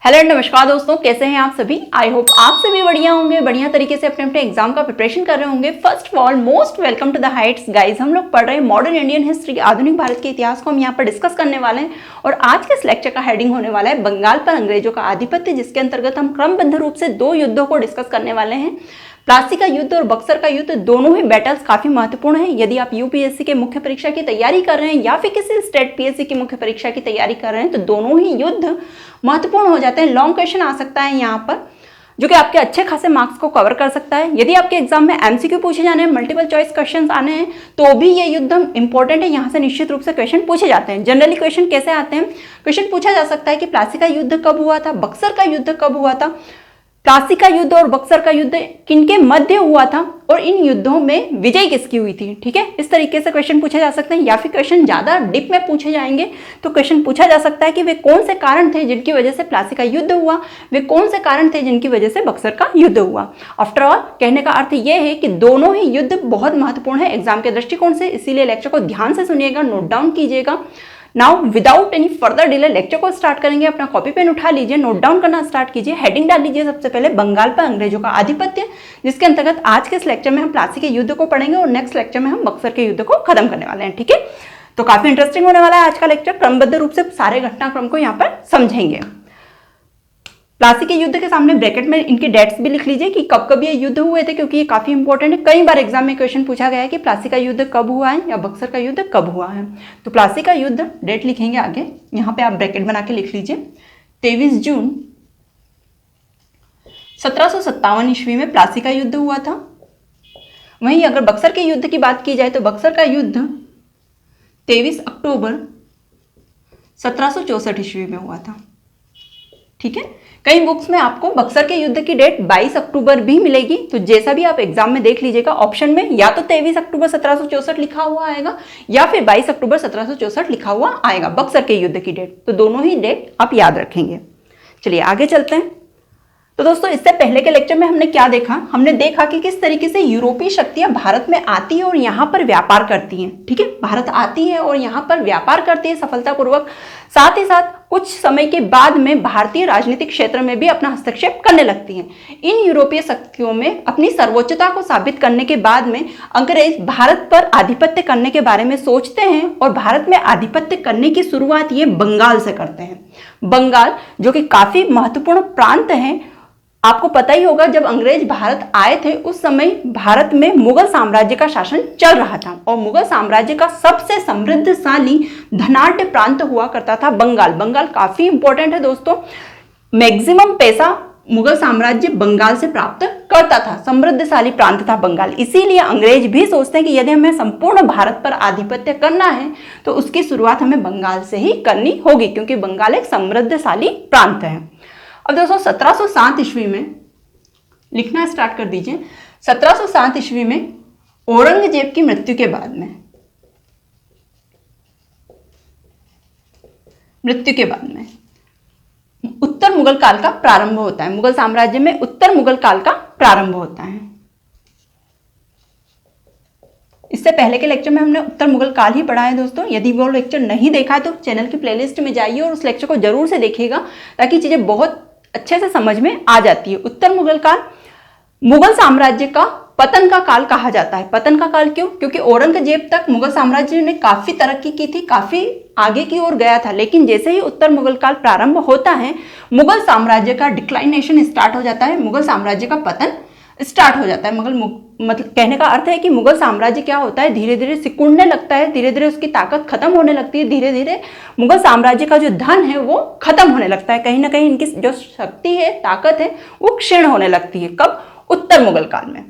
Hello नमस्कार दोस्तों, कैसे हैं आप सभी। आई होप आप सभी बढ़िया होंगे, बढ़िया तरीके से अपने अपने एग्जाम का प्रिपरेशन कर रहे होंगे। First of all most welcome to the heights guys. हम लोग पढ़ रहे हैं मॉडर्न इंडियन हिस्ट्री, आधुनिक भारत के इतिहास को हम यहाँ पर डिस्कस करने वाले हैं। और आज के इस लेक्चर का हेडिंग होने वाला है बंगाल पर अंग्रेजों का आधिपत्य, जिसके अंतर्गत हम क्रमबद्ध रूप से दो युद्धों को डिस्कस करने वाले हैं। प्लासी का युद्ध और बक्सर का युद्ध, दोनों ही बैटल्स काफी महत्वपूर्ण हैं। यदि आप यूपीएससी के मुख्य परीक्षा की तैयारी कर रहे हैं या फिर किसी स्टेट पीएससी की मुख्य परीक्षा की तैयारी कर रहे हैं तो दोनों ही युद्ध महत्वपूर्ण हो जाते हैं। लॉन्ग क्वेश्चन आ सकता है यहाँ पर, जो कि आपके अच्छे खासे मार्क्स को कवर कर सकता है। यदि आपके एग्जाम में एमसीक्यू पूछे जाने हैं, मल्टीपल चॉइस क्वेश्चंस आने हैं, तो भी ये युद्ध इंपॉर्टेंट है। यहाँ से निश्चित रूप से क्वेश्चन पूछे जाते हैं। जनरली क्वेश्चन कैसे आते हैं, क्वेश्चन पूछा जा सकता है कि प्लासी का युद्ध कब हुआ था, बक्सर का युद्ध कब हुआ था, प्लासी का युद्ध और बक्सर का युद्ध किनके मध्य हुआ था और इन युद्धों में विजय किसकी हुई थी। ठीक है, इस तरीके से क्वेश्चन पूछे जा सकते हैं। या फिर क्वेश्चन ज्यादा डीप में पूछे जाएंगे तो क्वेश्चन पूछा जा सकता है कि वे कौन से कारण थे जिनकी वजह से प्लासी का युद्ध हुआ, वे कौन से कारण थे जिनकी वजह से बक्सर का युद्ध हुआ। आफ्टर ऑल कहने का अर्थ यह है कि दोनों ही युद्ध बहुत महत्वपूर्ण है एग्जाम के दृष्टिकोण से, इसीलिए लेक्चर को ध्यान से सुनिएगा, नोट डाउन कीजिएगा। Now without any further delay lecture को स्टार्ट करेंगे। अपना कॉपी पेन उठा लीजिए, नोट डाउन करना स्टार्ट कीजिए। हेडिंग डाल लीजिए सबसे पहले बंगाल पर अंग्रेजों का आधिपत्य, जिसके अंतर्गत आज के इस लेक्चर में हम प्लासी के युद्ध को पढ़ेंगे और नेक्स्ट लेक्चर में हम बक्सर के युद्ध को खत्म करने वाले हैं। ठीक है, तो काफी इंटरेस्टिंग होने वाला है आज का लेक्चर। क्रमबद्ध रूप से सारे घटनाक्रम को यहाँ पर समझेंगे। प्लासी के युद्ध के सामने ब्रैकेट में इनकी डेट्स भी लिख लीजिए कि कब कब ये युद्ध हुए थे, क्योंकि ये काफी इंपॉर्टेंट है। कई बार एग्जाम में क्वेश्चन पूछा गया है कि प्लासी का युद्ध कब हुआ है या बक्सर का युद्ध कब हुआ है। तो प्लासी का युद्ध डेट लिखेंगे आगे, यहाँ पे आप ब्रैकेट बना के लिख लीजिए 23 जून 1757 ईस्वी में प्लासी का युद्ध हुआ था। वहीं अगर बक्सर के युद्ध की बात की जाए तो बक्सर का युद्ध 23 अक्टूबर 1764 ईस्वी में हुआ था। ठीक है, कई बुक्स में आपको बक्सर के युद्ध की डेट 22 अक्टूबर भी मिलेगी, तो जैसा भी आप एग्जाम में देख लीजिएगा। ऑप्शन में या तो 23 अक्टूबर 1764 लिखा हुआ आएगा या फिर 22 अक्टूबर 1764 लिखा हुआ आएगा बक्सर के युद्ध की डेट, तो दोनों ही डेट आप याद रखेंगे। चलिए आगे चलते हैं। तो दोस्तों, इससे पहले के लेक्चर में हमने क्या देखा, हमने देखा कि किस तरीके से यूरोपीय शक्तियां भारत में आती है और यहाँ पर व्यापार करती हैं। ठीक है, भारत आती है और यहाँ पर व्यापार करती है सफलतापूर्वक। साथ ही साथ कुछ समय के बाद में भारतीय राजनीतिक क्षेत्र में भी अपना हस्तक्षेप करने लगती हैं। इन यूरोपीय शक्तियों में अपनी सर्वोच्चता को साबित करने के बाद में अंग्रेज भारत पर आधिपत्य करने के बारे में सोचते हैं और भारत में आधिपत्य करने की शुरुआत ये बंगाल से करते हैं। बंगाल जो कि काफी महत्वपूर्ण प्रांत है, आपको पता ही होगा जब अंग्रेज भारत आए थे उस समय भारत में मुगल साम्राज्य का शासन चल रहा था और मुगल साम्राज्य का सबसे समृद्धशाली धनाढ्य प्रांत हुआ करता था बंगाल। बंगाल काफी इंपॉर्टेंट है दोस्तों, मैक्सिमम पैसा मुगल साम्राज्य बंगाल से प्राप्त करता था, समृद्धशाली प्रांत था बंगाल। इसीलिए अंग्रेज भी सोचते हैं कि यदि हमें संपूर्ण भारत पर आधिपत्य करना है तो उसकी शुरुआत हमें बंगाल से ही करनी होगी, क्योंकि बंगाल एक समृद्धशाली प्रांत है। अब दोस्तों 1707 ईस्वी में लिखना स्टार्ट कर दीजिए। 1707 ईस्वी में औरंगजेब की मृत्यु के बाद में उत्तर मुगल काल का प्रारंभ होता है। मुगल साम्राज्य में उत्तर मुगल काल का प्रारंभ होता है। इससे पहले के लेक्चर में हमने उत्तर मुगल काल ही पढ़ा है दोस्तों। यदि वो लेक्चर नहीं देखा है तो चैनल की प्लेलिस्ट में जाइए और उस लेक्चर को जरूर से देखिएगा, ताकि चीजें बहुत अच्छे से समझ में आ जाती है। उत्तर मुगल काल मुगल साम्राज्य का पतन का काल कहा जाता है। पतन का काल क्यों? क्योंकि औरंगजेब तक मुगल साम्राज्य ने काफी तरक्की की थी, काफी आगे की ओर गया था, लेकिन जैसे ही उत्तर मुगल काल प्रारंभ होता है मुगल साम्राज्य का डिक्लाइनेशन स्टार्ट हो जाता है, मुगल साम्राज्य का पतन स्टार्ट हो जाता है। मतलब कहने का अर्थ है कि मुगल साम्राज्य क्या होता है, धीरे धीरे सिकुड़ने लगता है, धीरे धीरे उसकी ताकत खत्म होने लगती है, धीरे धीरे मुगल साम्राज्य का जो धन है वो खत्म होने लगता है। कहीं ना कहीं इनकी जो शक्ति है, ताकत है, वो क्षीण होने लगती है। कब? उत्तर मुगल काल में।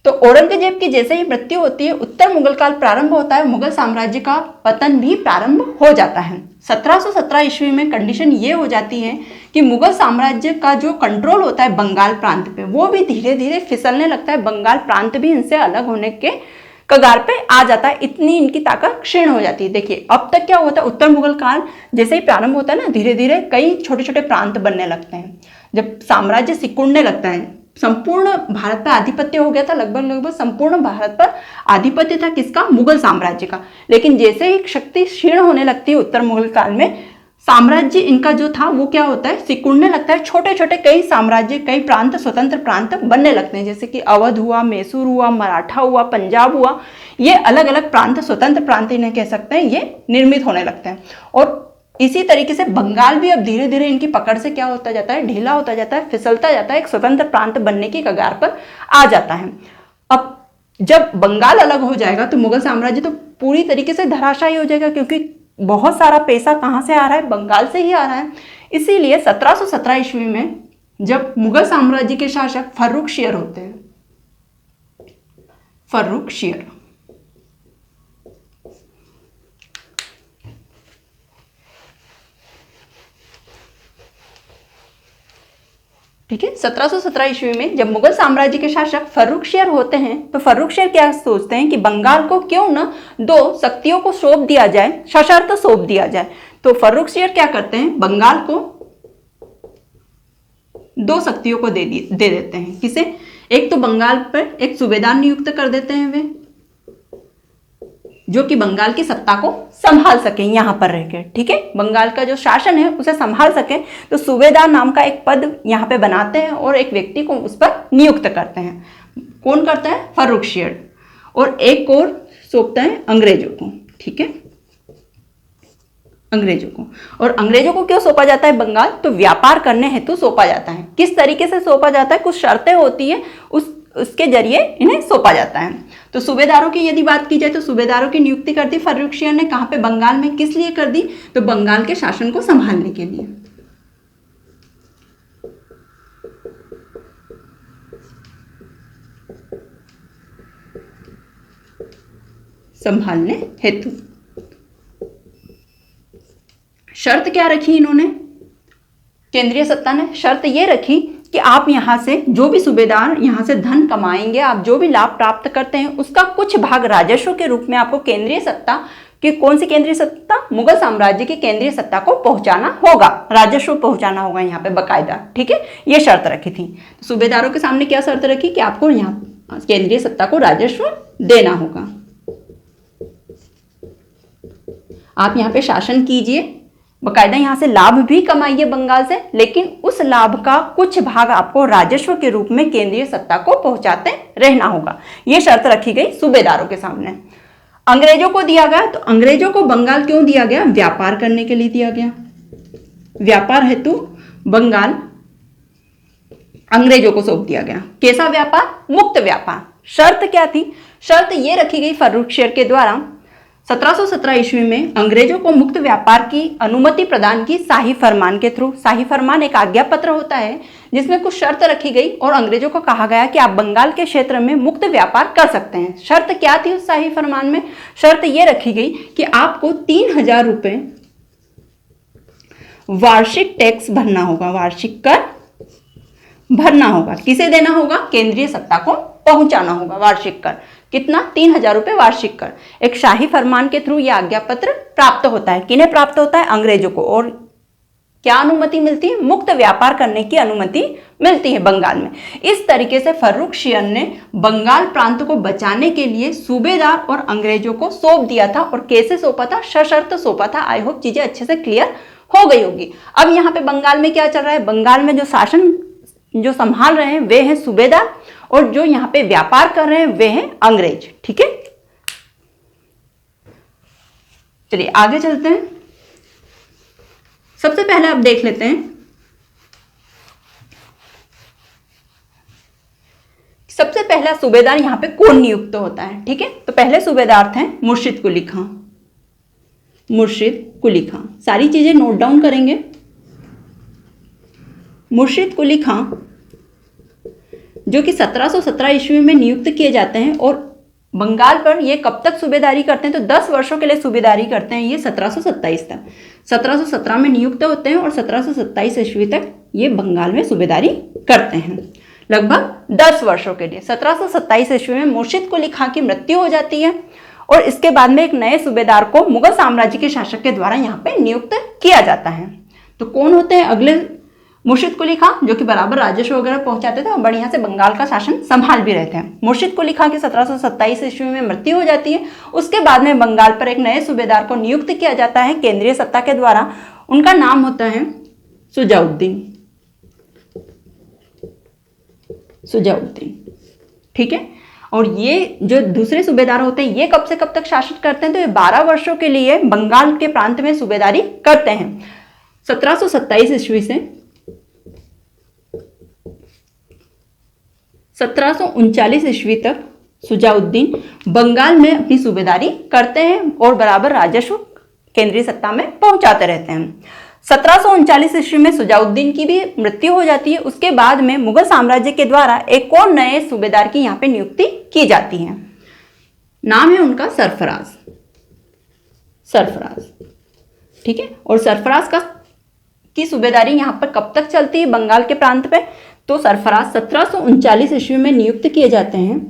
तो औरंगजेब की जैसे ही मृत्यु होती है उत्तर मुगल काल प्रारंभ होता है, मुगल साम्राज्य का पतन भी प्रारंभ हो जाता है। 1717 ईस्वी में कंडीशन ये हो जाती है कि मुगल साम्राज्य का जो कंट्रोल होता है बंगाल प्रांत पे, वो भी धीरे धीरे फिसलने लगता है। बंगाल प्रांत भी इनसे अलग होने के कगार पे आ जाता है, इतनी इनकी ताकत क्षीण हो जाती है। देखिए अब तक क्या होता है, उत्तर मुगल काल जैसे ही प्रारंभ होता है ना, धीरे धीरे कई छोटे छोटे प्रांत बनने लगते हैं। जब साम्राज्य सिकुड़ने लगता है, संपूर्ण भारत पर आधिपत्य हो गया था, लगभग संपूर्ण भारत पर आधिपत्य था किसका? मुगल साम्राज्य का। लेकिन जैसे ही शक्ति क्षीण होने लगती है उत्तर मुगल काल में, साम्राज्य इनका जो था वो क्या होता है, सिकुड़ने लगता है, छोटे छोटे कई साम्राज्य, कई प्रांत, स्वतंत्र प्रांत बनने लगते हैं, जैसे कि अवध हुआ, मैसूर हुआ, मराठा हुआ, पंजाब हुआ, ये अलग अलग प्रांत, स्वतंत्र प्रांत इन्हें कह सकते हैं, ये निर्मित होने लगते हैं। और इसी तरीके से बंगाल भी अब धीरे धीरे इनकी पकड़ से क्या होता जाता है, ढीला होता जाता है, फिसलता जाता है, एक स्वतंत्र प्रांत बनने की कगार पर आ जाता है। अब जब बंगाल अलग हो जाएगा तो मुगल साम्राज्य तो पूरी तरीके से धराशायी हो जाएगा, क्योंकि बहुत सारा पैसा कहाँ से आ रहा है, बंगाल से ही आ रहा है। इसीलिए 1717 ईस्वी में जब मुगल साम्राज्य के शासक फर्रुखशियर होते हैं, फर्रुखशियर, ठीक है, 1717 ईस्वी में जब मुगल साम्राज्य के शासक फर्रुखशियर होते हैं तो फर्रुखशियर क्या सोचते हैं कि बंगाल को क्यों ना दो शक्तियों को सौंप दिया जाए, सशर्त सौंप दिया जाए। तो फर्रुखशियर क्या करते हैं, बंगाल को दो शक्तियों को दे देते हैं। किसे, एक तो बंगाल पर एक सूबेदार नियुक्त कर देते हैं वे, जो कि बंगाल की सत्ता को संभाल सके यहां पर रहकर, ठीक है, बंगाल का जो शासन है उसे संभाल सके। तो सूबेदार नाम का एक पद यहां पे बनाते हैं और एक व्यक्ति को उस पर नियुक्त करते हैं। कौन करता है, फर्रुखशियर, और एक और सौंपता है अंग्रेजों को, ठीक है, अंग्रेजों को। और अंग्रेजों को क्यों सौंपा जाता है बंगाल, तो व्यापार करने हेतु सौंपा जाता है। किस तरीके से सौंपा जाता है, कुछ शर्तें होती है, उसके जरिए इन्हें सौंपा जाता है। तो सूबेदारों की यदि बात की जाए तो सूबेदारों की नियुक्ति कर दी फर्रुखशियर ने, कहां पे, बंगाल में। किस लिए कर दी, तो बंगाल के शासन को संभालने के लिए, संभालने हेतु। शर्त क्या रखी इन्होंने, केंद्रीय सत्ता ने शर्त ये रखी कि आप यहां से जो भी सूबेदार यहां से धन कमाएंगे, आप जो भी लाभ प्राप्त करते हैं, उसका कुछ भाग राजस्व के रूप में आपको केंद्रीय सत्ता कि कौन सी केंद्रीय सत्ता, मुगल साम्राज्य की केंद्रीय सत्ता को पहुंचाना होगा, राजस्व पहुंचाना होगा यहाँ पे बकायदा, ठीक है, ये शर्त रखी थी। सूबेदारों के सामने क्या शर्त रखी कि आपको यहाँ केंद्रीय सत्ता को राजस्व देना होगा, आप यहाँ पे शासन कीजिए, बकायदा यहाँ से लाभ भी कमाइए बंगाल से, लेकिन उस लाभ का कुछ भाग आपको राजस्व के रूप में केंद्रीय सत्ता को पहुंचाते रहना होगा। यह शर्त रखी गई सूबेदारों के सामने। अंग्रेजों को दिया गया, तो अंग्रेजों को बंगाल क्यों दिया गया, व्यापार करने के लिए दिया गया, व्यापार हेतु बंगाल अंग्रेजों को सौंप दिया गया। कैसा व्यापार, मुक्त व्यापार। शर्त क्या थी, शर्त यह रखी गई फर्रुखशियर के द्वारा 1717 ईस्वी में अंग्रेजों को मुक्त व्यापार की अनुमति प्रदान की शाही फरमान के थ्रू। शाही फरमान एक आज्ञा पत्र होता है जिसमें कुछ शर्त रखी गई और अंग्रेजों को कहा गया कि आप बंगाल के क्षेत्र में मुक्त व्यापार कर सकते हैं। शर्त क्या थी उस शाही फरमान में, शर्त यह रखी गई कि आपको 3000 रुपए वार्षिक टैक्स भरना होगा, वार्षिक कर भरना होगा। किसे देना होगा, केंद्रीय सत्ता को पहुंचाना होगा वार्षिक कर। कितना, 3000 रुपए वार्षिक कर। एक शाही फरमान के थ्रू यह आज्ञा पत्र प्राप्त होता है। किन्हें प्राप्त होता है, अंग्रेजों को। और क्या अनुमति मिलती है, मुक्त व्यापार करने की अनुमति मिलती है बंगाल में। इस तरीके से फर्रुखशियर ने बंगाल प्रांत को बचाने के लिए सूबेदार और अंग्रेजों को सौंप दिया था। और कैसे सौंपा था, सशर्त सौंपा था। आई होप चीजें अच्छे से क्लियर हो गई होगी। अब यहाँ पे बंगाल में क्या चल रहा है, बंगाल में जो शासन जो संभाल रहे हैं वे हैं सूबेदार, और जो यहाँ पे व्यापार कर रहे हैं वे हैं अंग्रेज, ठीक है। चलिए आगे चलते हैं। सबसे पहले आप देख लेते हैं, सबसे पहला सूबेदार यहाँ पे कौन नियुक्त होता है, ठीक है। तो पहले सूबेदार थे मुर्शिद कुली खां, मुर्शिद कुली खां। सारी चीजें नोट डाउन करेंगे। मुर्शिद कुली खां जो कि 1717 ईस्वी में नियुक्त किए जाते हैं और बंगाल पर ये कब तक सूबेदारी करते हैं, तो 10 वर्षों के लिए सूबेदारी करते हैं ये 1727 तक। 1717 में नियुक्त होते हैं और 1727 ईस्वी तक ये बंगाल में सूबेदारी करते हैं, लगभग 10 वर्षों के लिए। 1727 ईस्वी में मुर्शिद कुली खां की मृत्यु हो जाती है और इसके बाद में एक नए सूबेदार को मुगल साम्राज्य के शासक के द्वारा यहाँ पे नियुक्त किया जाता है। तो कौन होते हैं अगले, मुर्शिद कुली खां जो कि बराबर राजस्व वगैरह पहुंचाते थे और बढ़िया से बंगाल का शासन संभाल भी रहे थे। मुर्शिद कुली खां की 1727 ईस्वी में मृत्यु हो जाती है। उसके बाद में बंगाल पर एक नए सूबेदार को नियुक्त किया जाता है केंद्रीय सत्ता के द्वारा। उनका नाम होता है शुजाउद्दीन। शुजाउद्दीन, ठीक है। और ये जो दूसरे सूबेदार होते हैं ये कब से कब तक शासन करते हैं, तो ये 12 वर्षों के लिए बंगाल के प्रांत में सूबेदारी करते हैं। 1727 ईस्वी से 1739 ईस्वी तक शुजाउद्दीन बंगाल में अपनी सूबेदारी करते हैं और बराबर राजस्व केंद्रीय सत्ता में पहुंचाते रहते हैं। 1739 ईस्वी में शुजाउद्दीन की भी मृत्यु हो जाती है। उसके बाद में मुगल साम्राज्य के द्वारा एक और नए सूबेदार की यहाँ पे नियुक्ति की जाती है। नाम है उनका सरफराज। सरफराज, ठीक है। और सरफराज की सूबेदारी यहाँ पर कब तक चलती है बंगाल के प्रांत पे, तो सरफराज 1739 ईस्वी में नियुक्त किए जाते हैं,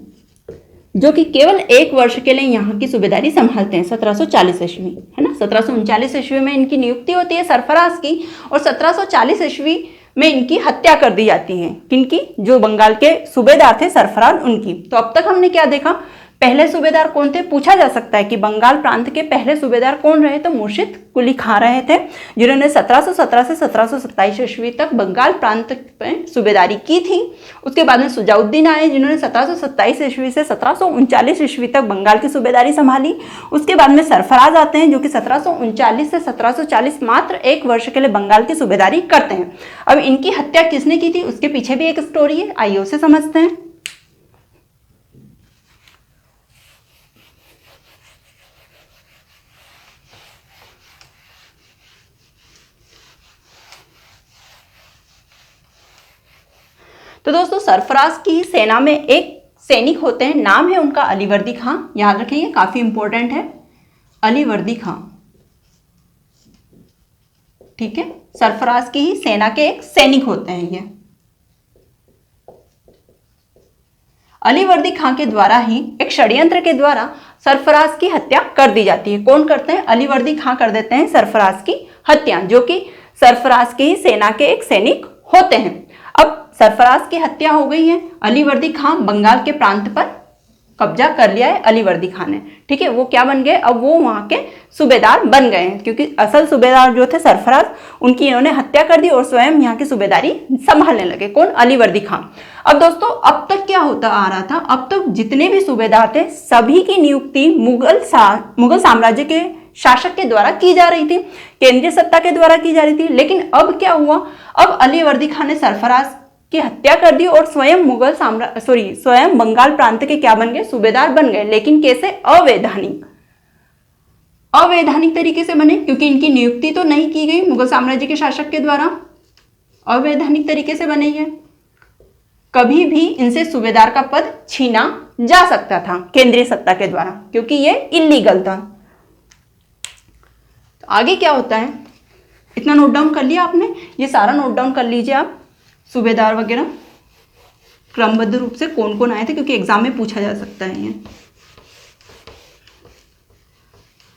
जो कि केवल 1 वर्ष के लिए यहाँ की सूबेदारी संभालते हैं। 1740 ईस्वी, है ना। 1739 ईस्वी में इनकी नियुक्ति होती है सरफराज की, और 1740 ईस्वी में इनकी हत्या कर दी जाती है। किनकी? जो बंगाल के सूबेदार थे सरफराज, उनकी। तो अब तक हमने क्या देखा, पहले सूबेदार कौन थे, पूछा जा सकता है कि बंगाल प्रांत के पहले सूबेदार कौन रहे, तो मुर्शिद कुली खां रहे थे, जिन्होंने 1717 से 1727 ईस्वी तक बंगाल प्रांत में सूबेदारी की थी। उसके बाद में शुजाउद्दीन आए, जिन्होंने 1727 ईस्वी से 1739 ईस्वी तक बंगाल की सूबेदारी संभाली। उसके बाद में सरफराज आते हैं, जो कि 1739 से 1740 मात्र 1 वर्ष के लिए बंगाल की सूबेदारी करते हैं। अब इनकी हत्या किसने की थी, उसके पीछे भी एक स्टोरी है, आइए उसे समझते हैं। तो दोस्तों, सरफराज की सेना में एक सैनिक होते हैं, नाम है उनका अलीवर्दी खां। याद रखिए, काफी इंपॉर्टेंट है, अलीवर्दी खां, ठीक है। सरफराज की ही सेना के एक सैनिक होते हैं ये। अलीवर्दी खां के द्वारा ही एक षड्यंत्र के द्वारा सरफराज की हत्या कर दी जाती है। कौन करते हैं? अलीवर्दी खां कर देते हैं सरफराज की हत्या, जो कि सरफराज की ही सेना के एक सैनिक होते हैं। अब सरफराज की हत्या हो गई है, अलीवर्दी खां बंगाल के प्रांत पर कब्जा कर लिया है अलीवर्दी खां ने, ठीक है। वो क्या बन गए, अब वो वहां के सूबेदार बन गए हैं, क्योंकि असल सूबेदार जो थे सरफराज, उनकी इन्होंने हत्या कर दी और स्वयं यहाँ की सूबेदारी संभालने लगे। कौन? अलीवर्दी खां। अब दोस्तों, अब तक क्या होता आ रहा था, अब तक जितने भी सूबेदार थे सभी की नियुक्ति मुगल साम्राज्य के शासक के द्वारा की जा रही थी, केंद्रीय सत्ता के द्वारा की जा रही थी। लेकिन अब क्या हुआ, अब अलीवर्दी खां ने सरफराज की हत्या कर दी और स्वयं स्वयं बंगाल प्रांत के क्या बन गए, सूबेदार बन गए। लेकिन कैसे? अवैधानिक तरीके से बने, क्योंकि इनकी नियुक्ति तो नहीं की गई मुगल साम्राज्य के शासक के द्वारा, अवैधानिक तरीके से बने ये। कभी भी इनसे सूबेदार का पद छीना जा सकता था केंद्रीय सत्ता के द्वारा, क्योंकि ये इलीगल था। तो आगे क्या होता है, इतना नोट डाउन कर लिया आपने, ये सारा नोट डाउन कर लीजिए आप, सूबेदार वगैरह क्रमबद्ध रूप से कौन कौन आए थे, क्योंकि एग्जाम में पूछा जा सकता है ये।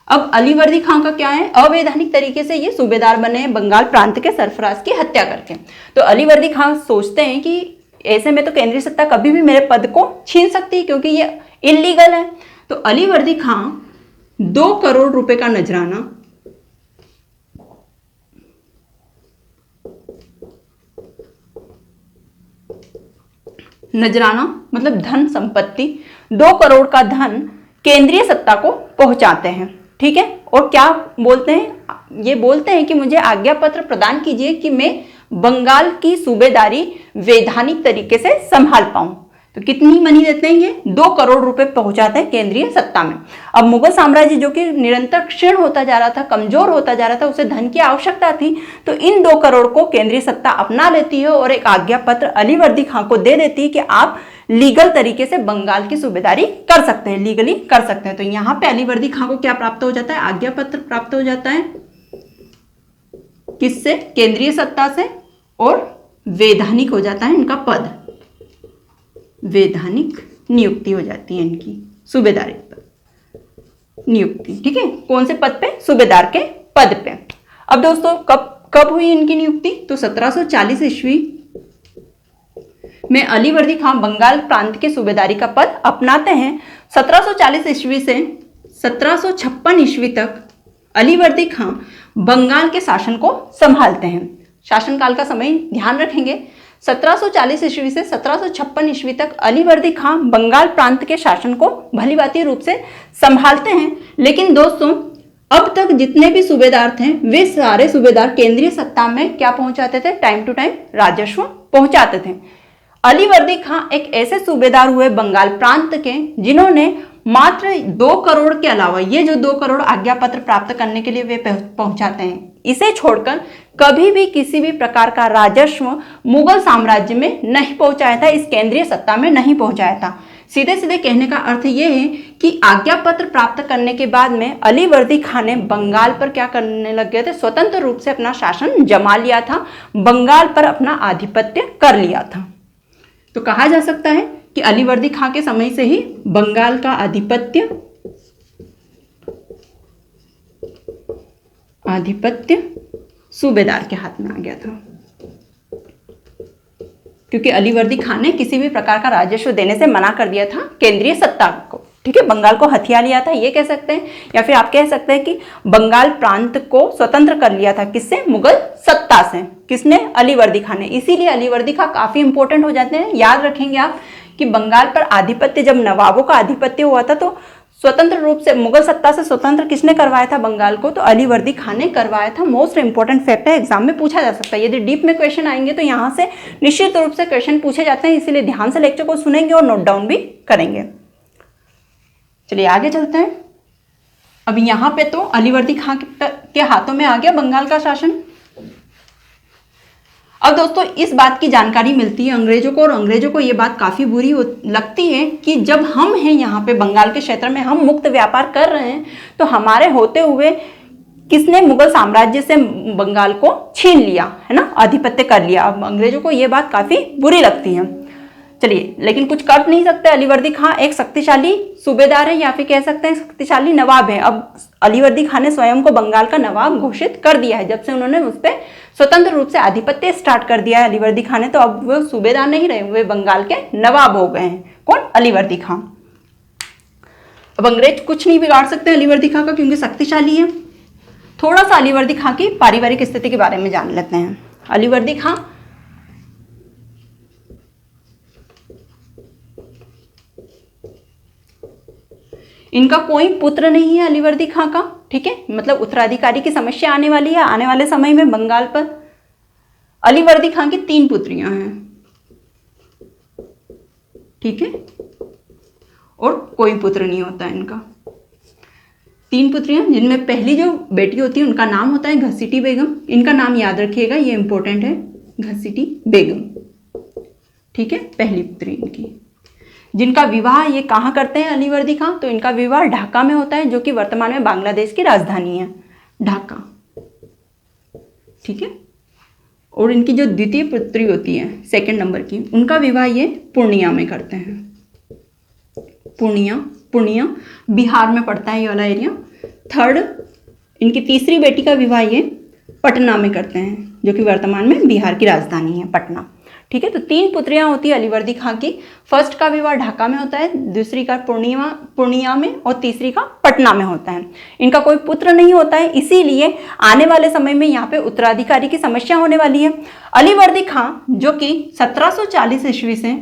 अब अलीवर्दी खां का क्या है, अवैधानिक तरीके से ये सूबेदार बने हैं बंगाल प्रांत के सरफराज की हत्या करके। तो अलीवर्दी खां सोचते हैं कि ऐसे में तो केंद्रीय सत्ता कभी भी मेरे पद को छीन सकती है, क्योंकि ये इलीगल है। तो अलीवर्दी खां 2 करोड़ रुपए का नजराना मतलब धन संपत्ति, 2 करोड़ का धन केंद्रीय सत्ता को पहुंचाते हैं, ठीक है। और क्या बोलते हैं, ये बोलते हैं कि मुझे आज्ञा पत्र प्रदान कीजिए कि मैं बंगाल की सूबेदारी वैधानिक तरीके से संभाल पाऊं। तो कितनी मनी देते हैं ये, 2 करोड़ रुपए पहुंचाते हैं केंद्रीय सत्ता में। अब मुगल साम्राज्य जो कि निरंतर क्षीण होता जा रहा था, कमजोर होता जा रहा था, उसे धन की आवश्यकता थी। तो इन 2 करोड़ को केंद्रीय सत्ता अपना लेती है और एक आज्ञा पत्र अलीवर्दी खां को दे देती है कि आप लीगल तरीके से बंगाल की सूबेदारी कर सकते हैं, लीगली कर सकते हैं। तो यहाँ पे अलीवर्दी खां को क्या प्राप्त हो जाता है, आज्ञा पत्र प्राप्त हो जाता है, किससे? केंद्रीय सत्ता से, और वैधानिक हो जाता है इनका पद, वैधानिक नियुक्ति हो जाती है इनकी, सूबेदारी पर नियुक्ति, ठीक है। कौन से पद पे? सूबेदार के पद पे। अब दोस्तों, कब हुई इनकी नियुक्ति, तो 1740 ईस्वी में अलीवर्दी खां बंगाल प्रांत के सूबेदारी का पद अपनाते हैं। 1740 ईस्वी से 1756 ईस्वी तक अलीवर्दी खां बंगाल के शासन को संभालते हैं। शासनकाल का समय ध्यान रखेंगे, 1740 ईस्वी से 1756 ईस्वी तक अलीवर्दी खां बंगाल प्रांत के शासन को भलीभांति रूप से संभालते हैं। लेकिन दोस्तों अब तक जितने भी सूबेदार थे वे सारे सूबेदार केंद्रीय सत्ता में क्या पहुंचाते थे, टाइम टू टाइम राजस्व पहुंचाते थे। अलीवर्दी खां एक ऐसे सूबेदार हुए बंगाल प्रांत के जिन्होंने मात्र 2 करोड़ के अलावा, ये जो 2 करोड़ आज्ञा पत्र प्राप्त करने के लिए वे पहुंचाते हैं, इसे छोड़कर कभी भी किसी भी प्रकार का राजस्व मुगल साम्राज्य में नहीं पहुंचाया था, इस केंद्रीय सत्ता में नहीं पहुंचाया था। सीधे सीधे कहने का अर्थ यह है कि आज्ञा पत्र प्राप्त करने के बाद में अलीवर्दी खां ने बंगाल पर क्या करने लग गए थे, स्वतंत्र रूप से अपना शासन जमा लिया था, बंगाल पर अपना आधिपत्य कर लिया था। तो कहा जा सकता है कि अलीवर्दी खां के समय से ही बंगाल का आधिपत्य सूबेदार के हाथ में आ गया था, क्योंकि अलीवर्दी खां ने किसी भी प्रकार का राजस्व देने से मना कर दिया था केंद्रीय सत्ता को। ठीक है, बंगाल को हथिया लिया था, ये कह सकते हैं, या फिर आप कह सकते हैं कि बंगाल प्रांत को स्वतंत्र कर लिया था। किससे? मुगल सत्ता से। किसने? अलीवर्दी खां ने। इसीलिए अलीवर्दी खां काफी इंपॉर्टेंट हो जाते हैं। याद रखेंगे आप कि बंगाल पर आधिपत्य, जब नवाबों का आधिपत्य हुआ था तो स्वतंत्र रूप से मुगल सत्ता से स्वतंत्र किसने करवाया था बंगाल को? तो अलीवर्दी खां ने करवाया था। मोस्ट इंपॉर्टेंट फैक्ट है, एग्जाम में पूछा जा सकता है। यदि डीप में क्वेश्चन आएंगे तो यहाँ से निश्चित रूप से क्वेश्चन पूछे जाते हैं, इसीलिए ध्यान से लेक्चर को सुनेंगे और नोट डाउन भी करेंगे। चलिए आगे चलते हैं। अब यहाँ पे तो अलीवर्दी खां के हाथों में आ गया बंगाल का शासन। अब दोस्तों इस बात की जानकारी मिलती है अंग्रेजों को, और अंग्रेजों को ये बात काफी बुरी लगती है कि जब हम हैं यहाँ पे बंगाल के क्षेत्र में, हम मुक्त व्यापार कर रहे हैं, तो हमारे होते हुए किसने मुगल साम्राज्य से बंगाल को छीन लिया, है ना, आधिपत्य कर लिया। अब अंग्रेजों को ये बात काफी बुरी लगती है। चलिए, लेकिन कुछ कर नहीं सकते। अलीवर्दी खां एक शक्तिशाली सूबेदार है, या फिर कह सकते हैं शक्तिशाली नवाब है। अब अलीवर्दी खां ने स्वयं को बंगाल का नवाब घोषित कर दिया है। जब से उन्होंने उस पर स्वतंत्र रूप से आधिपत्य स्टार्ट कर दिया है अलीवर्दी खां ने, तो अब वो सूबेदार नहीं रहे, वे बंगाल के नवाब हो गए हैं। कौन? अलीवर्दी खां। अब अंग्रेज कुछ नहीं बिगाड़ सकते अलीवर्दी खां का, क्योंकि शक्तिशाली है। थोड़ा सा अलीवर्दी खां की पारिवारिक स्थिति के बारे में जान लेते हैं। अलीवर्दी खां इनका कोई पुत्र नहीं है अलीवर्दी खां का। ठीक है, मतलब उत्तराधिकारी की समस्या आने वाली है आने वाले समय में बंगाल पर। अलीवर्दी खां की 3 पुत्रियां हैं। ठीक है, और कोई पुत्र नहीं होता है इनका। 3 पुत्रियां, जिनमें पहली जो बेटी होती है उनका नाम होता है घसीटी बेगम। इनका नाम याद रखिएगा, ये इंपॉर्टेंट है, घसीटी बेगम। ठीक है, पहली पुत्री इनकी, जिनका विवाह ये कहाँ करते हैं अलीवर्दी खां? तो इनका विवाह ढाका में होता है, जो कि वर्तमान में बांग्लादेश की राजधानी है, ढाका। ठीक है, और इनकी जो द्वितीय पुत्री होती है, सेकंड नंबर की, उनका विवाह ये पूर्णिया में करते हैं। पूर्णिया बिहार में पड़ता है ये वाला एरिया। थर्ड, इनकी तीसरी बेटी का विवाह ये पटना में करते हैं, जो कि वर्तमान में बिहार की राजधानी है, पटना। ठीक है, तो 3 पुत्रियां होती है अलीवर्दी खां की। फर्स्ट का विवाह ढाका में होता है, दूसरी का पूर्णिया में, और तीसरी का पटना में होता है। इनका कोई पुत्र नहीं होता है, इसीलिए आने वाले समय में यहाँ पे उत्तराधिकारी की समस्या होने वाली है। अलीवर्दी खां जो कि 1740 ईस्वी से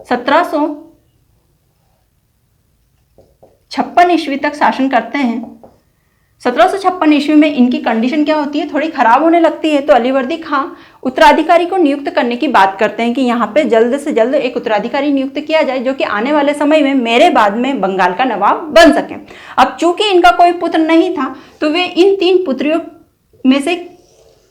1756 ईस्वी तक शासन करते हैं। 1756 ईस्वी में इनकी कंडीशन क्या होती है? थोड़ी खराब होने लगती है। तो अलीवर्दी खां उत्तराधिकारी को नियुक्त करने की बात करते हैं कि यहाँ पे जल्द से जल्द एक उत्तराधिकारी नियुक्त किया जाए, जो कि आने वाले समय में मेरे बाद में बंगाल का नवाब बन सके। अब चूंकि इनका कोई पुत्र नहीं था, तो वे इन 3 पुत्रियों में से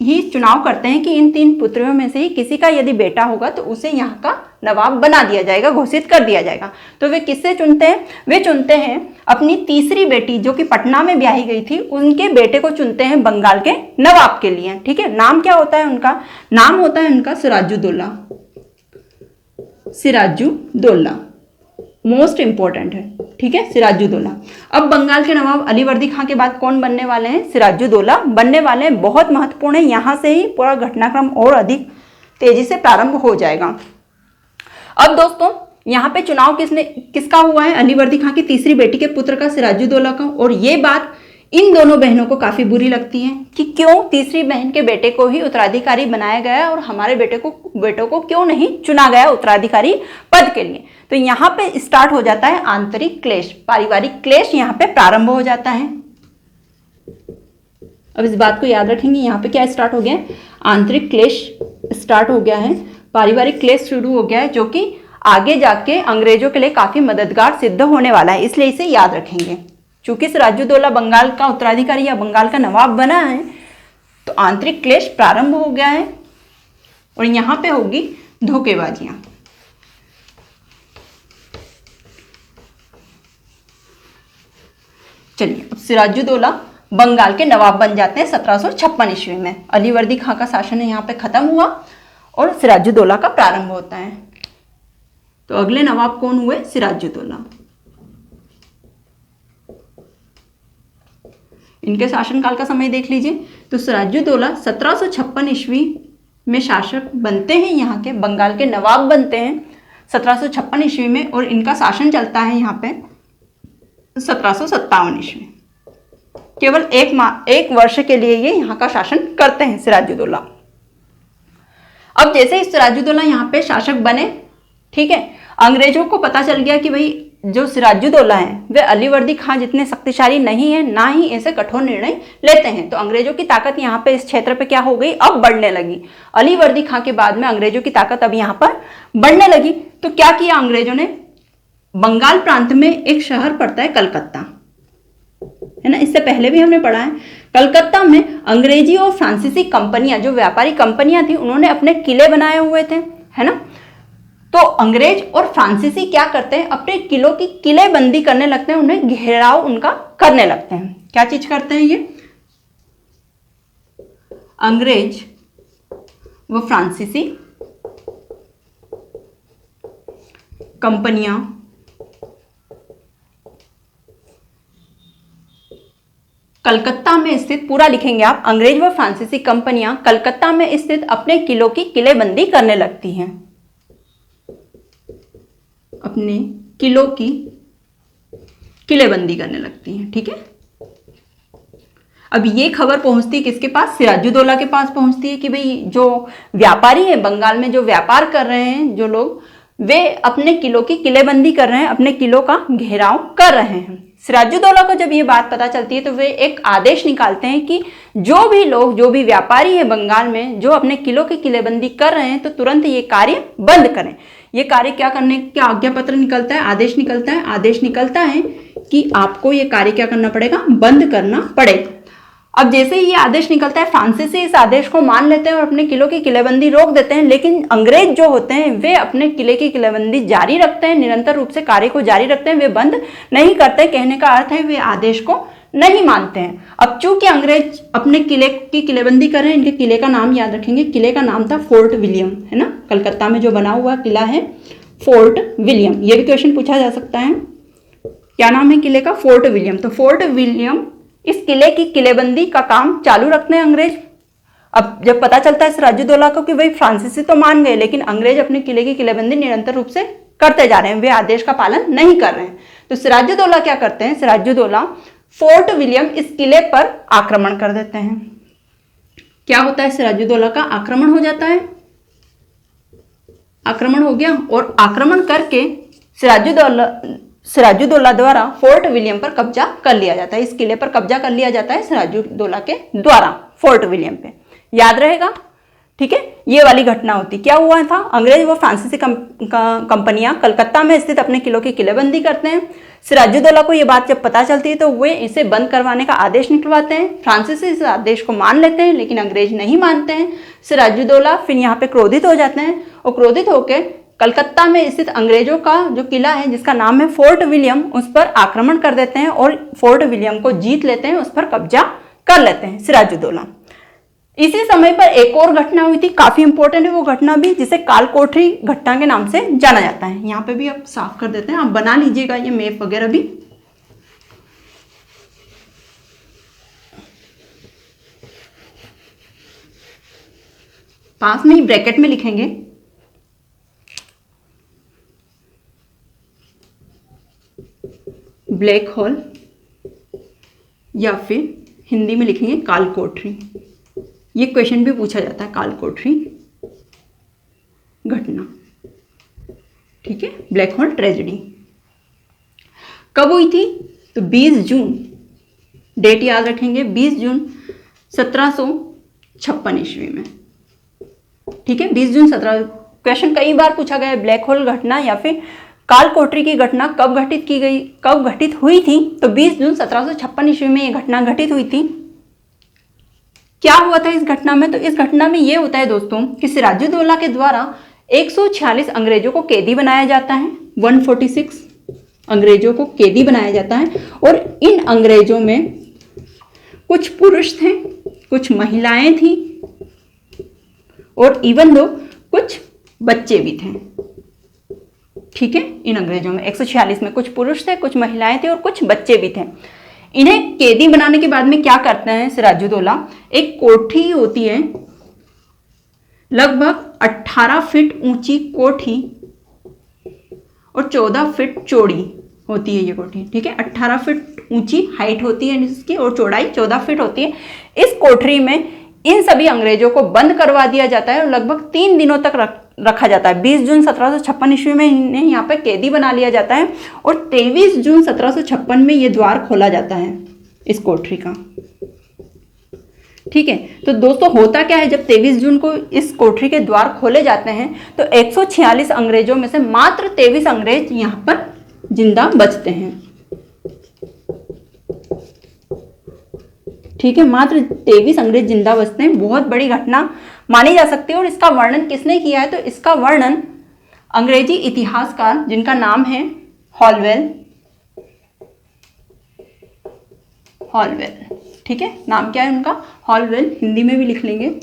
ही चुनाव करते हैं कि इन 3 पुत्रियों में से ही किसी का यदि बेटा होगा तो उसे यहाँ का नवाब बना दिया जाएगा, घोषित कर दिया जाएगा। तो वे किससे चुनते हैं? वे चुनते हैं अपनी तीसरी बेटी, जो कि पटना में ब्याही गई थी, उनके बेटे को चुनते हैं बंगाल के नवाब के लिए। ठीक है, नाम क्या होता है उनका? नाम होता है उनका सिराजुद्दौला। मोस्ट इंपॉर्टेंट है। ठीक है, सिराजुद्दौला। अब बंगाल के नवाब अलीवर्दी खां के बाद कौन बनने वाले हैं? सिराजुद्दौला बनने वाले हैं। बहुत महत्वपूर्ण है, यहां से ही पूरा घटनाक्रम और अधिक तेजी से प्रारंभ हो जाएगा। अब दोस्तों यहाँ पे चुनाव किसका हुआ है? अलीवर्दी खां की तीसरी बेटी के पुत्र का, सिराजुद्दौला का। और ये बात इन दोनों बहनों को काफी बुरी लगती है कि क्यों तीसरी बहन के बेटे को ही उत्तराधिकारी बनाया गया और हमारे बेटों को क्यों नहीं चुना गया उत्तराधिकारी पद के लिए। तो यहाँ पे स्टार्ट हो जाता है आंतरिक क्लेश, पारिवारिक क्लेश यहाँ पे प्रारंभ हो जाता है। अब इस बात को याद रखेंगे, यहाँ पे क्या स्टार्ट हो गया है, आंतरिक क्लेश स्टार्ट हो गया है, पारिवारिक क्लेश शुरू हो गया है, जो कि आगे जाके अंग्रेजों के लिए काफी मददगार सिद्ध होने वाला है, इसलिए इसे याद रखेंगे। चूंकि सिराजुद्दौला बंगाल का उत्तराधिकारी या बंगाल का नवाब बना है, तो आंतरिक क्लेश प्रारंभ हो गया है और यहां पे होगी धोखेबाजियां। चलिए, अब सिराजुद्दौला बंगाल के नवाब बन जाते हैं 1756 ईस्वी में। अलीवर्दी खां का शासन यहाँ पे खत्म हुआ और सिराजुद्दौला का प्रारंभ होता है। तो अगले नवाब कौन हुए, सिराजुद्दौला। इनके शासनकाल का समय देख लीजिए। तो सिराजुद्दौला 1756 ईस्वी में शासक बनते हैं, यहाँ के बंगाल के नवाब बनते हैं 1756 ईस्वी में, और इनका शासन चलता है यहाँ पे 1757 ईस्वी। केवल एक वर्ष के लिए ये यहाँ का शासन करते हैं सिराजुद्दौला। अब जैसे ही सिराजुद्दौला यहाँ पे शासक बने, ठीक है, अंग्रेजों को पता चल गया कि भाई जो सिराजुद्दौला हैं वे अलीवर्दी खां जितने शक्तिशाली नहीं है, ना ही ऐसे कठोर निर्णय लेते हैं। तो अंग्रेजों की ताकत यहाँ पे इस क्षेत्र पे क्या हो गई, अब बढ़ने लगी। अलीवर्दी खां के बाद में अंग्रेजों की ताकत अब यहाँ पर बढ़ने लगी। तो क्या किया अंग्रेजों ने, बंगाल प्रांत में एक शहर पड़ता है कलकत्ता, है ना, इससे पहले भी हमने पढ़ा है। कलकत्ता में अंग्रेजी और फ्रांसीसी कंपनियां, जो व्यापारी कंपनियां थी, उन्होंने अपने किले बनाए हुए थे, है ना। तो अंग्रेज और फ्रांसीसी क्या करते हैं, अपने किलों की किलेबंदी करने लगते हैं, उन्हें घेराव उनका करने लगते हैं। क्या चीज करते हैं ये, अंग्रेज व फ्रांसीसी कंपनियां कलकत्ता में स्थित, पूरा लिखेंगे आप, अंग्रेज व फ्रांसीसी कंपनियां कलकत्ता में स्थित अपने किलों की किलेबंदी करने लगती हैं, अपने किलों की किलेबंदी करने लगती हैं, ठीक है। अब ये खबर पहुंचती है किसके पास, सिराजुद्दौला के पास पहुंचती है कि भाई जो व्यापारी है बंगाल में, जो व्यापार कर रहे हैं जो लोग, वे अपने किलों की किलेबंदी कर रहे हैं, अपने किलों का घेराव कर रहे हैं। सिराजुद्दौला को जब ये बात पता चलती है तो वे एक आदेश निकालते हैं कि जो भी लोग, जो भी व्यापारी है बंगाल में, जो अपने किलों की किलेबंदी कर रहे हैं, तो तुरंत ये कार्य बंद करें। ये कार्य क्या करने का आज्ञा पत्र निकलता है, आदेश निकलता है। आदेश निकलता है कि आपको ये कार्य क्या करना पड़ेगा, बंद करना पड़ेगा। अब जैसे ही ये आदेश निकलता है, फ्रांसीसी इस आदेश को मान लेते हैं और अपने किलों की किलेबंदी रोक देते हैं, लेकिन अंग्रेज जो होते हैं वे अपने किले की किलेबंदी जारी रखते हैं, निरंतर रूप से कार्य को जारी रखते हैं, वे बंद नहीं करते। कहने का अर्थ है वे आदेश को नहीं मानते हैं। अब चूंकि अंग्रेज अपने किले की किलेबंदी कर रहे हैं, इनके किले का नाम याद रखेंगे, किले का नाम था फोर्ट विलियम, है ना, कलकत्ता में जो बना हुआ किला है फोर्ट विलियम। ये भी क्वेश्चन पूछा जा सकता है, क्या नाम है किले का, फोर्ट विलियम। तो फोर्ट विलियम, इस किले की किलेबंदी का काम चालू रखते हैं अंग्रेज। अब जब पता चलता है सिराजुद्दौला को कि भाई फ्रांसीसी तो मान गए, लेकिन अंग्रेज अपने किले की किलेबंदी निरंतर रूप से करते जा रहे हैं, वे आदेश का पालन नहीं कर रहे हैं, तो सिराजुद्दौला क्या करते हैं, सिराजुद्दौला फोर्ट विलियम इस किले पर आक्रमण कर देते हैं। क्या होता है, सिराजुद्दौला का आक्रमण हो जाता है, आक्रमण हो गया, और आक्रमण करके सिराजुद्दौला द्वारा फोर्ट विलियम पर कब्जा कर लिया जाता है। इस किले पर कब्जा कर लिया जाता है सिराजुद्दौला के द्वारा फोर्ट विलियम पे, याद रहेगा, ठीक है। ये वाली घटना होती, क्या हुआ था, अंग्रेज व फ्रांसीसी कंपनियां कलकत्ता में स्थित अपने किलों की किलेबंदी करते हैं। सिराजुद्दौला को ये बात जब पता चलती है तो वे इसे बंद करवाने का आदेश निकलवाते हैं। फ्रांसीसी इस आदेश को मान लेते हैं, लेकिन अंग्रेज नहीं मानते हैं। सिराजुद्दौला फिर यहाँ पे क्रोधित हो जाते हैं और क्रोधित होकर कलकत्ता में स्थित अंग्रेजों का जो किला है जिसका नाम है फोर्ट विलियम, उस पर आक्रमण कर देते हैं और फोर्ट विलियम को जीत लेते हैं, उस पर कब्जा कर लेते हैं सिराजुद्दौला। इसी समय पर एक और घटना हुई थी, काफी इंपॉर्टेंट है वो घटना भी, जिसे कालकोठरी घटना के नाम से जाना जाता है। यहाँ पे भी आप साफ कर देते हैं, आप बना लीजिएगा ये मैप वगैरह भी। पास में ही ब्रैकेट में लिखेंगे ब्लैक होल या फिर हिंदी में लिखेंगे कालकोठरी। ये क्वेश्चन भी पूछा जाता है, कालकोठरी घटना। ठीक है, ब्लैक होल ट्रेजेडी कब हुई थी? तो 20 जून, डेट याद रखेंगे, 20 जून 1756 ईस्वी में। ठीक है, 20 जून 17। क्वेश्चन कई बार पूछा गया है, ब्लैक होल घटना या फिर कालकोठरी की घटना कब घटित की गई, कब घटित हुई थी? तो 20 जून 1756 ईस्वी में यह घटना घटित हुई थी। क्या हुआ था इस घटना में? तो इस घटना में यह होता है दोस्तों कि सिराजुद्दौला के द्वारा 146 अंग्रेजों को कैदी बनाया जाता है। 146 अंग्रेजों को कैदी बनाया जाता है और इन अंग्रेजों में कुछ पुरुष थे, कुछ महिलाएं थी और इवन दो कुछ बच्चे भी थे। ठीक है, इन अंग्रेजों में 146 में कुछ पुरुष थे, कुछ महिलाएं थे और कुछ बच्चे भी थे। इन्हें कैदी बनाने के बाद में क्या करते हैं सिराजुद्दौला? एक कोठी होती है, लगभग 18 फीट ऊंची कोठी और 14 फीट चौड़ी होती है ये कोठी। ठीक है, 18 फीट ऊंची हाइट होती है इसकी और चौड़ाई 14 फीट होती है। इस कोठरी में इन सभी अंग्रेजों को बंद करवा दिया जाता है और लगभग 3 दिनों तक रखा जाता है। 20 जून 1756 ईस्वी में इन्हें यहाँ पे कैदी बना लिया जाता है और 23 जून 1756 में ये द्वार खोला जाता है इस कोठरी का। ठीक है, तो दोस्तों होता क्या है, जब 23 जून को इस कोठरी के द्वार खोले जाते हैं तो 146 अंग्रेजों में से मात्र 23 अंग्रेज यहाँ पर जिंदा बचते हैं। ठीक है, मात्र 23 अंग्रेज जिंदा बचते हैं। बहुत बड़ी घटना मानी जा सकती है। और इसका वर्णन किसने किया है? तो इसका वर्णन अंग्रेजी इतिहासकार जिनका नाम है हॉलवेल। हॉलवेल, ठीक है, नाम क्या है उनका? हॉलवेल, हिंदी में भी लिख लेंगे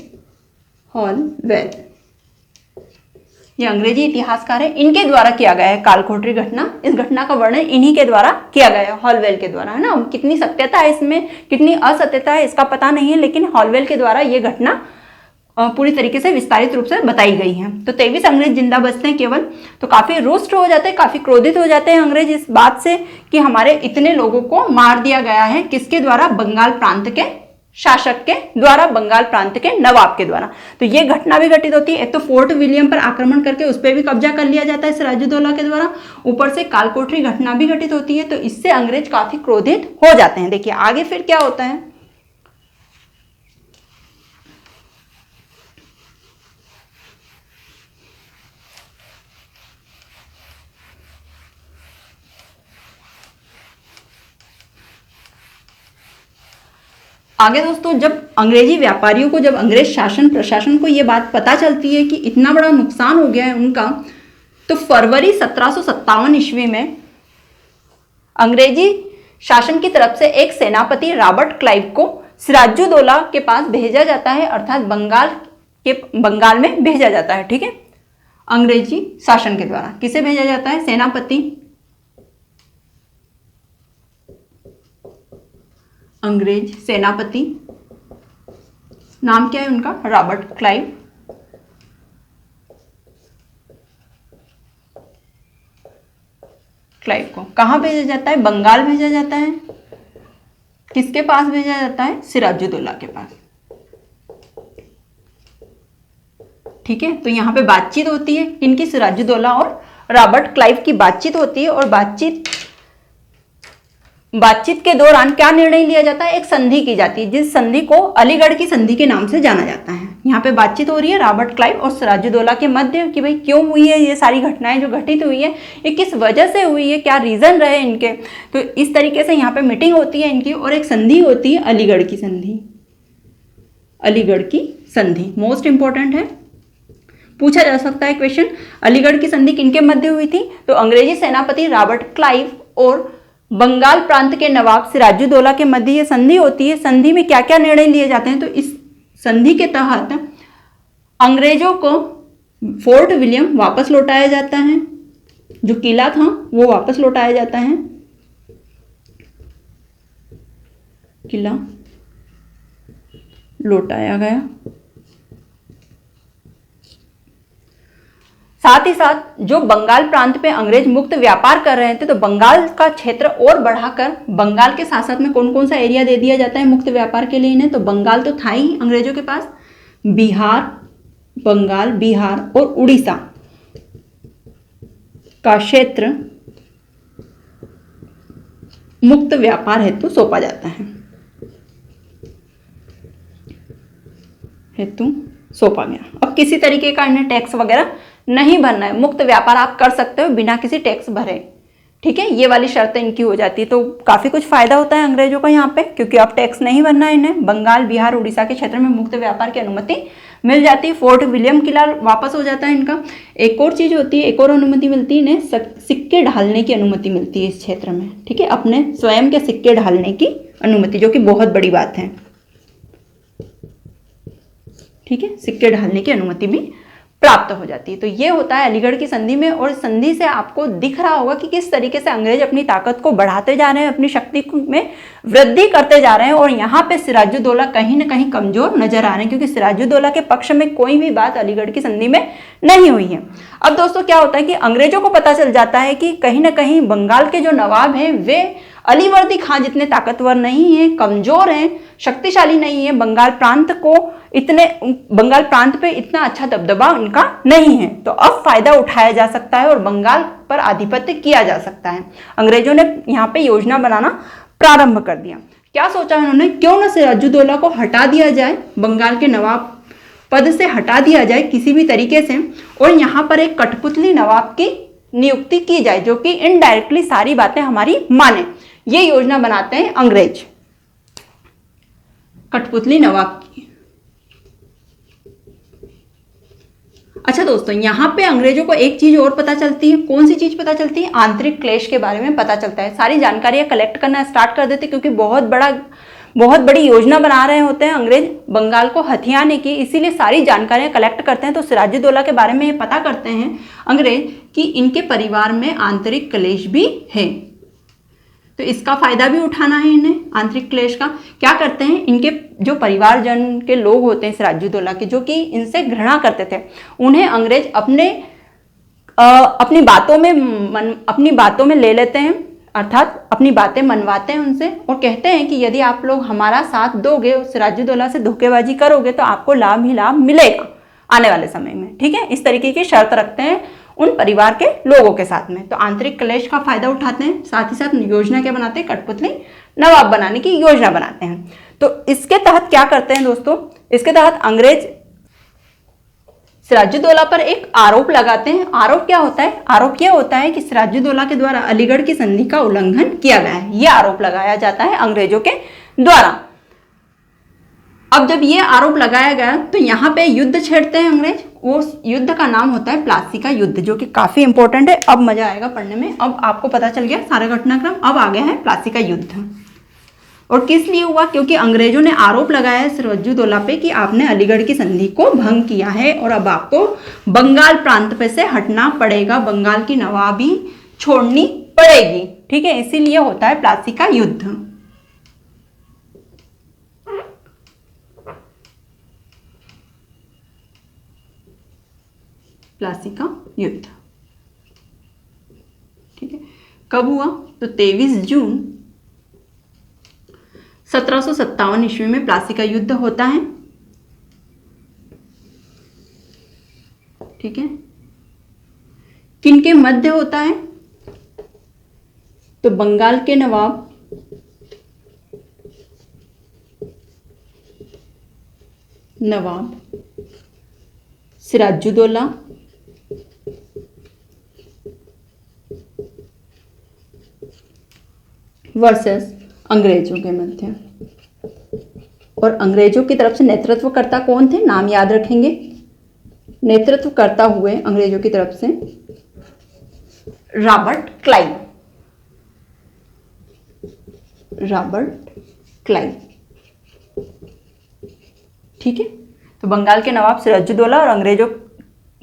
हॉलवेल। ये अंग्रेजी इतिहासकार है, इनके द्वारा किया गया है कालकोठरी घटना। इस घटना का वर्णन इन्हीं के द्वारा किया गया है, हॉलवेल के द्वारा, है ना। कितनी सत्यता है इसमें, कितनी असत्यता है इसका पता नहीं है, लेकिन हॉलवेल के द्वारा ये घटना पूरी तरीके से विस्तारित रूप से बताई गई है। तो 23 अंग्रेज जिंदा बचते हैं केवल। तो काफी रुष्ट हो जाते हैं, काफी क्रोधित हो जाते हैं अंग्रेज इस बात से कि हमारे इतने लोगों को मार दिया गया है। किसके द्वारा? बंगाल प्रांत के शासक के द्वारा, बंगाल प्रांत के नवाब के द्वारा। तो ये घटना भी घटित होती है। एक तो फोर्ट विलियम पर आक्रमण करके उस पर भी कब्जा कर लिया जाता है सिराजुद्दौला के द्वारा, ऊपर से कालकोठरी घटना भी घटित होती है। तो इससे अंग्रेज काफी क्रोधित हो जाते हैं। देखिए आगे फिर क्या होता है। आगे दोस्तों, जब अंग्रेजी व्यापारियों को, जब अंग्रेज शासन प्रशासन को यह बात पता चलती है कि इतना बड़ा नुकसान हो गया है उनका, तो फरवरी 1757 ईस्वी में अंग्रेजी शासन की तरफ से एक सेनापति रॉबर्ट क्लाइव को सिराजुद्दौला के पास भेजा जाता है, अर्थात बंगाल में भेजा जाता है। ठीक है, अंग्रेजी शासन के द्वारा किसे भेजा जाता है? सेनापति, अंग्रेज सेनापति, नाम क्या है उनका? Robert Clive. क्लाइव को कहां भेजा जाता है? बंगाल भेजा जाता है। किसके पास भेजा जाता है? सिराजुद्दौला के पास। ठीक है, तो यहां पे बातचीत होती है इनकी, सिराजुद्दौला और रॉबर्ट क्लाइव की बातचीत होती है। और बातचीत के दौरान क्या निर्णय लिया जाता है? एक संधि की जाती है, जिस संधि को अलीगढ़ की संधि के नाम से जाना जाता है। यहाँ पे बातचीत हो रही है रॉबर्ट क्लाइव और सिराजुद्दौला के मध्य कि भाई क्यों हुई है ये सारी घटनाएं जो घटित हुई है, ये किस वजह से हुई है, क्या रीजन रहे इनके। तो इस तरीके से यहाँ पे मीटिंग होती है इनकी और एक संधि होती है अलीगढ़ की संधि। अलीगढ़ की संधि मोस्ट इंपॉर्टेंट है, पूछा जा सकता है क्वेश्चन। अलीगढ़ की संधि किनके मध्य हुई थी? तो अंग्रेजी सेनापति रॉबर्ट क्लाइव और बंगाल प्रांत के नवाब सिराजुद्दौला के मध्य ये संधि होती है। संधि में क्या क्या निर्णय लिए जाते हैं? तो इस संधि के तहत अंग्रेजों को फोर्ट विलियम वापस लौटाया जाता है, जो किला था वो वापस लौटाया जाता है, किला लौटाया गया। साथ ही साथ जो बंगाल प्रांत पे अंग्रेज मुक्त व्यापार कर रहे थे, तो बंगाल का क्षेत्र और बढ़ाकर बंगाल के साथ साथ में कौन कौन सा एरिया दे दिया जाता है मुक्त व्यापार के लिए इन्हें, तो बंगाल तो था ही अंग्रेजों के पास, बिहार, बंगाल, बिहार और उड़ीसा का क्षेत्र मुक्त व्यापार हेतु सौंपा जाता है, हेतु सौंपा गया। अब किसी तरीके का इन्हें टैक्स वगैरह नहीं भरना है, मुक्त व्यापार आप कर सकते हो बिना किसी टैक्स भरे, ठीक है, ये वाली शर्तें इनकी हो जाती है। तो काफी कुछ फायदा होता है अंग्रेजों का यहाँ पे, क्योंकि अब टैक्स नहीं भरना है इन्हें। बंगाल, बिहार, उड़ीसा के क्षेत्र में मुक्त व्यापार की अनुमति मिल जाती है। फोर्ट विलियम किला वापस हो जाता है इनका। एक और चीज होती है, एक और अनुमति मिलती है इन्हें, सिक्के ढालने की अनुमति मिलती है इस क्षेत्र में, ठीक है, अपने स्वयं के सिक्के ढालने की अनुमति, जो कि बहुत बड़ी बात है, ठीक है, सिक्के ढालने की अनुमति भी प्राप्त हो जाती है। तो ये होता है अलीगढ़ की संधि में, और संधि से आपको दिख रहा होगा कि किस तरीके से अंग्रेज अपनी ताकत को बढ़ाते जा रहे हैं, अपनी शक्ति में वृद्धि करते जा रहे हैं, और यहाँ पे सिराजुद्दौला कहीं ना कहीं कमजोर नजर आ रहे हैं, क्योंकि सिराजुद्दौला के पक्ष में कोई भी बात अलीगढ़ की संधि में नहीं हुई है। अब दोस्तों क्या होता है कि अंग्रेजों को पता चल जाता है कि कहीं ना कहीं बंगाल के जो नवाब हैं वे अलीवर्दी खां जितने ताकतवर नहीं है, कमजोर हैं, शक्तिशाली नहीं है, बंगाल प्रांत पे इतना अच्छा दबदबा उनका नहीं है। तो अब फायदा उठाया जा सकता है और बंगाल पर आधिपत्य किया जा सकता है। अंग्रेजों ने यहाँ पे योजना बनाना प्रारंभ कर दिया। क्या सोचा उन्होंने, क्यों ना सिराजुद्दौला को हटा दिया जाए, बंगाल के नवाब पद से हटा दिया जाए किसी भी तरीके से, और यहाँ पर एक कठपुतली नवाब की नियुक्ति की जाए, जो कि इनडायरेक्टली सारी बातें हमारी माने। ये योजना बनाते हैं अंग्रेज, कठपुतली नवाब की। अच्छा दोस्तों, यहां पे अंग्रेजों को एक चीज और पता चलती है। कौन सी चीज पता चलती है? आंतरिक क्लेश के बारे में पता चलता है। सारी जानकारियां कलेक्ट करना स्टार्ट कर देते, क्योंकि बहुत बड़ी योजना बना रहे होते हैं अंग्रेज बंगाल को हथियाने की, इसीलिए सारी जानकारियां कलेक्ट करते हैं। तो सिराजुद्दौला के बारे में ये पता करते हैं अंग्रेज कि इनके परिवार में आंतरिक क्लेश भी है, तो इसका फायदा भी उठाना है इन्हें, आंतरिक क्लेश का। क्या करते हैं, इनके जो परिवारजन के लोग होते हैं सिराजुद्दौला के, जो कि इनसे घृणा करते थे, उन्हें अंग्रेज अपनी बातों में ले लेते हैं, अर्थात अपनी बातें मनवाते हैं उनसे, और कहते हैं कि यदि आप लोग हमारा साथ दोगे, सिराजुद्दौला से धोखेबाजी करोगे, तो आपको लाभ ही लाभ मिलेगा आने वाले समय में, ठीक है। इस तरीके की शर्त रखते हैं उन परिवार के लोगों के साथ में। तो आंतरिक क्लेश का फायदा उठाते हैं, साथ ही साथ योजना क्या बनाते हैं, कठपुतली नवाब बनाने की योजना बनाते हैं। तो इसके तहत क्या करते हैं दोस्तों, इसके तहत अंग्रेज सिराजुद्दौला पर एक आरोप लगाते हैं। आरोप क्या होता है? आरोप यह होता है कि सिराजुद्दौला के द्वारा अलीगढ़ की संधि का उल्लंघन किया गया है, यह आरोप लगाया जाता है अंग्रेजों के द्वारा। अब जब ये आरोप लगाया गया तो यहाँ पे युद्ध छेड़ते हैं अंग्रेज। वो युद्ध का नाम होता है प्लासी का युद्ध, जो कि काफी इंपॉर्टेंट है। अब मजा आएगा पढ़ने में। अब आपको पता चल गया सारा घटनाक्रम। अब आ गया है प्लासी का युद्ध। और किस लिए हुआ? क्योंकि अंग्रेजों ने आरोप लगाया है सिराजुद्दौला पे कि आपने अलीगढ़ की संधि को भंग किया है, और अब आपको बंगाल प्रांत पे से हटना पड़ेगा, बंगाल की नवाबी छोड़नी पड़ेगी, ठीक है। इसीलिए होता है प्लासी का युद्ध। प्लासी का युद्ध, ठीक है। कब हुआ? तो 23 जून 1757 ईस्वी में प्लासी का युद्ध होता है, ठीक है। किनके मध्य होता है? तो बंगाल के नवाब सिराजुद्दौला वर्सेस अंग्रेजों के मध्य। और अंग्रेजों की तरफ से नेतृत्वकर्ता कौन थे? नाम याद रखेंगे। नेतृत्वकर्ता हुए अंग्रेजों की तरफ से रॉबर्ट क्लाइव। ठीक है। तो बंगाल के नवाब सिराजुद्दौला और अंग्रेजों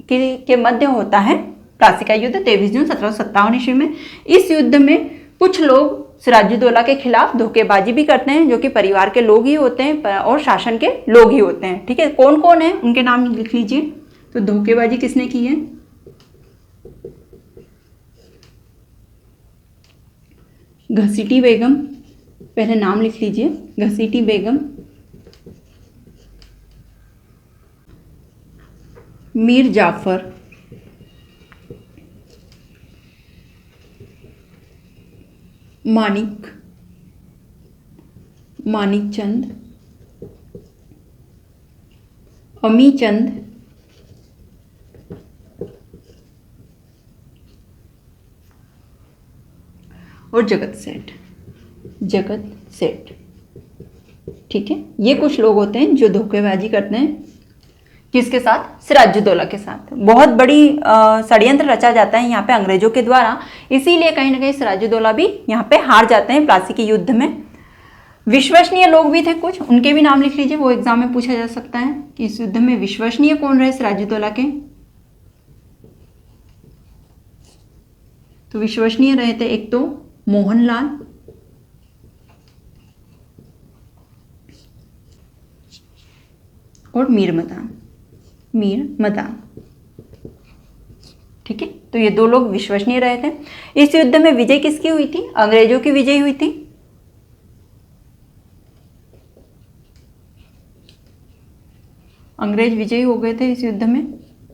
के मध्य होता है प्लासी का युद्ध 23 जून 1757 ईस्वी में। इस युद्ध में कुछ लोग सिराजुद्दौला के खिलाफ धोखेबाजी भी करते हैं, जो कि परिवार के लोग ही होते हैं और शासन के लोग ही होते हैं, ठीक है। कौन कौन है उनके नाम लिख लीजिए। तो धोखेबाजी किसने की है? घसीटी बेगम, पहले नाम लिख लीजिए, घसीटी बेगम, मीर जाफर, मानिक, मानिक चंद, अमी चंद, और जगत सेठ, जगत सेठ। ठीक है, ये कुछ लोग होते हैं जो धोखेबाजी करते हैं किसके साथ, सिराजुद्दौला के साथ। बहुत बड़ी षड्यंत्र रचा जाता है यहाँ पे अंग्रेजों के द्वारा, इसीलिए कहीं ना कहीं सिराजुद्दौला भी यहाँ पे हार जाते हैं प्लासी के युद्ध में। विश्वसनीय लोग भी थे कुछ, उनके भी नाम लिख लीजिए, वो एग्जाम में पूछा जा सकता है कि इस युद्ध में विश्वसनीय कौन रहे सिराजुद्दौला के। तो विश्वसनीय रहे थे एक तो मोहनलाल, और मीर मदान, मीर मदान। ठीक है, तो ये दो लोग विश्वसनीय रहे थे। इस युद्ध में विजय किसकी हुई थी, अंग्रेजों की विजय हुई थी। अंग्रेज विजयी हो गए थे इस युद्ध में।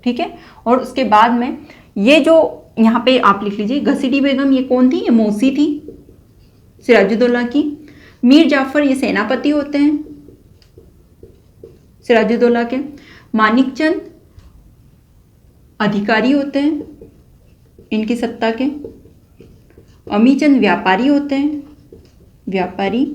ठीक है, और उसके बाद में ये जो यहाँ पे आप लिख लीजिए, घसीटी बेगम ये कौन थी, ये मौसी थी सिराजुद्दौला की। मीर जाफर ये सेनापति होते हैं सिराजुद्दौला के। मानिक चंद अधिकारी होते हैं इनकी सत्ता के। अमी चंद व्यापारी होते हैं, व्यापारी।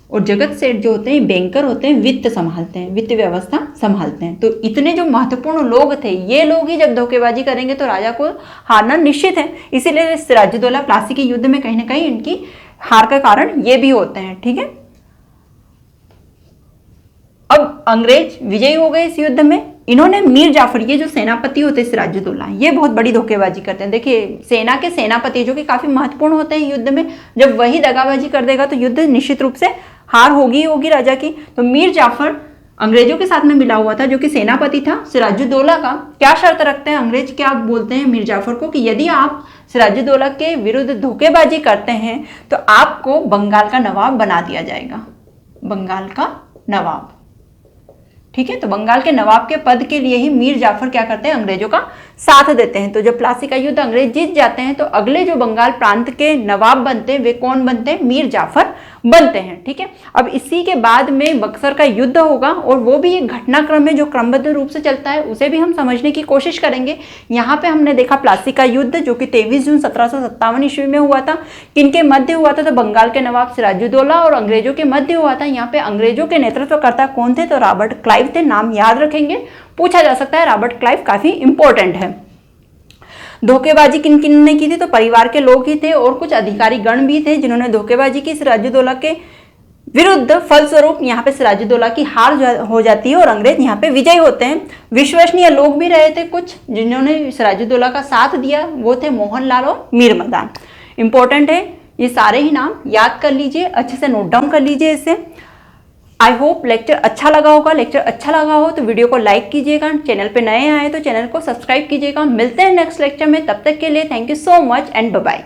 और जगत सेठ जो होते हैं बैंकर होते हैं, वित्त संभालते हैं, वित्त व्यवस्था संभालते हैं। तो इतने जो महत्वपूर्ण लोग थे, ये लोग ही जब धोखेबाजी करेंगे तो राजा को हारना निश्चित है। इसीलिए सिराजुद्दौला प्लासी के युद्ध में कहीं ना कहीं इनकी हार का कारण ये भी होते हैं। ठीक है, अब अंग्रेज विजयी हो गए इस युद्ध में। इन्होंने मीर जाफर, ये जो सेनापति होते हैं सिराजुद्दौला, ये बहुत बड़ी धोखेबाजी करते हैं। देखिए, सेना के सेनापति जो कि काफी महत्वपूर्ण होते हैं युद्ध में, जब वही दगाबाजी कर देगा तो युद्ध निश्चित रूप से हार होगी राजा की। तो मीर जाफर अंग्रेजों के साथ में मिला हुआ था, जो कि सेनापति था सिराजुद्दौला का। क्या शर्त रखते हैं अंग्रेज, क्या बोलते हैं मीर जाफर को कि यदि आप सिराजुद्दौला के विरुद्ध धोखेबाजी करते हैं तो आपको बंगाल का नवाब बना दिया जाएगा, बंगाल का नवाब। ठीक है, तो बंगाल के नवाब के पद के लिए ही मीर जाफर क्या करते हैं, अंग्रेजों का साथ देते हैं। तो जब प्लासी का युद्ध अंग्रेज जीत जाते हैं तो अगले जो बंगाल प्रांत के नवाब बनते हैं वे कौन बनते हैं, मीर जाफर बनते हैं। ठीक है, अब इसी के बाद में बक्सर का युद्ध होगा और वो भी एक घटनाक्रम है जो क्रमबद्ध रूप से चलता है, उसे भी हम समझने की कोशिश करेंगे। यहाँ पे हमने देखा प्लासी का युद्ध जो कि 23 जून 1757 ईस्वी में हुआ था। किनके मध्य हुआ था, तो बंगाल के नवाब सिराजुद्दौला और अंग्रेजों के मध्य हुआ था। यहाँ पे अंग्रेजों के नेतृत्वकर्ता कौन थे, तो रॉबर्ट क्लाइव थे। नाम याद रखेंगे, पूछा जा सकता है, रॉबर्ट क्लाइव काफी इंपॉर्टेंट है। धोखेबाजी किन किन ने की थी, तो परिवार के लोग ही थे और कुछ अधिकारी गण भी थे जिन्होंने धोखेबाजी की सिराजुद्दौला के विरुद्ध। फलस्वरूप यहाँ पे सिराजुद्दौला की हार हो जाती है और अंग्रेज यहाँ पे विजयी होते हैं। विश्वसनीय लोग भी रहे थे कुछ जिन्होंने सिराजुद्दौला का साथ दिया, वो थे मोहनलाल और मीर मदान। इंपॉर्टेंट है, ये सारे ही नाम याद कर लीजिए, अच्छे से नोट डाउन कर लीजिए इसे। आई होप लेक्चर अच्छा लगा होगा। लेक्चर अच्छा लगा हो तो वीडियो को लाइक कीजिएगा, चैनल पे नए आए तो चैनल को सब्सक्राइब कीजिएगा। मिलते हैं नेक्स्ट लेक्चर में, तब तक के लिए thank you so much and bye bye.